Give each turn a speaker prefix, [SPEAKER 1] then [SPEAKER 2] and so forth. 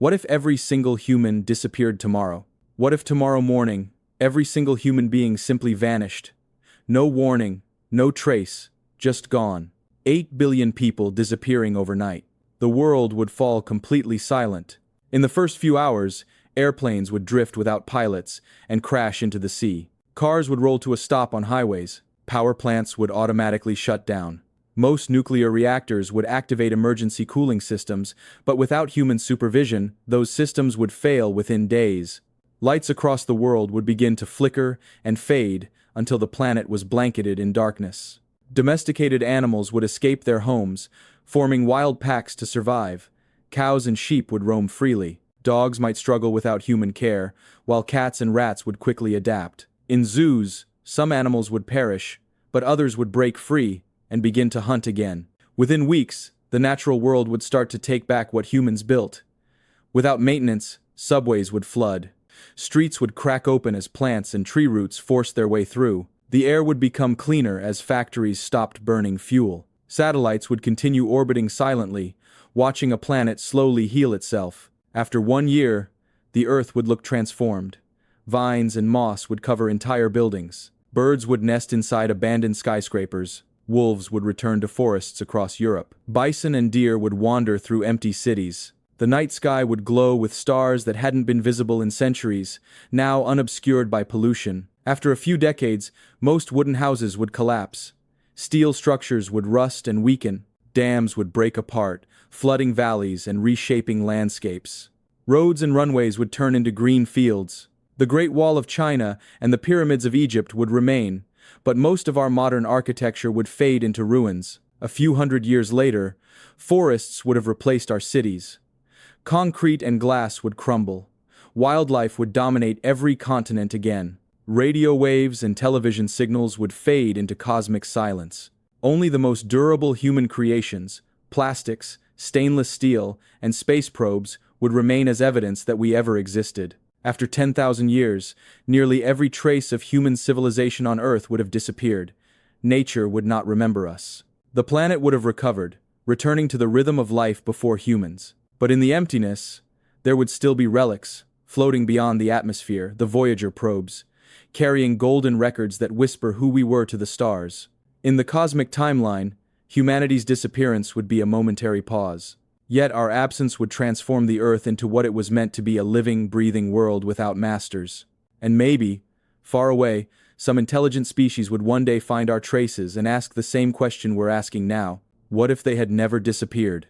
[SPEAKER 1] What if every single human disappeared tomorrow? What if tomorrow morning, every single human being simply vanished? No warning, no trace, just gone. 8 billion people disappearing overnight. The world would fall completely silent. In the first few hours, airplanes would drift without pilots and crash into the sea. Cars would roll to a stop on highways. Power plants would automatically shut down. Most nuclear reactors would activate emergency cooling systems, but without human supervision, those systems would fail within days. Lights across the world would begin to flicker and fade until the planet was blanketed in darkness. Domesticated animals would escape their homes, forming wild packs to survive. Cows and sheep would roam freely. Dogs might struggle without human care, while cats and rats would quickly adapt. In zoos, some animals would perish, but others would break free and begin to hunt again. Within weeks, the natural world would start to take back what humans built. Without maintenance, subways would flood. Streets would crack open as plants and tree roots forced their way through. The air would become cleaner as factories stopped burning fuel. Satellites would continue orbiting silently, watching a planet slowly heal itself. After 1 year, the Earth would look transformed. Vines and moss would cover entire buildings. Birds would nest inside abandoned skyscrapers. Wolves would return to forests across Europe. Bison and deer would wander through empty cities. The night sky would glow with stars that hadn't been visible in centuries, now unobscured by pollution. After a few decades, most wooden houses would collapse. Steel structures would rust and weaken. Dams would break apart, flooding valleys and reshaping landscapes. Roads and runways would turn into green fields. The Great Wall of China and the pyramids of Egypt would remain, but most of our modern architecture would fade into ruins. A few hundred years later, forests would have replaced our cities. Concrete and glass would crumble. Wildlife would dominate every continent again. Radio waves and television signals would fade into cosmic silence. Only the most durable human creations, plastics, stainless steel, and space probes would remain as evidence that we ever existed. After 10,000 years, nearly every trace of human civilization on Earth would have disappeared. Nature would not remember us. The planet would have recovered, returning to the rhythm of life before humans. But in the emptiness, there would still be relics, floating beyond the atmosphere, the Voyager probes, carrying golden records that whisper who we were to the stars. In the cosmic timeline, humanity's disappearance would be a momentary pause. Yet our absence would transform the Earth into what it was meant to be, a living, breathing world without masters. And maybe, far away, some intelligent species would one day find our traces and ask the same question we're asking now. What if they had never disappeared?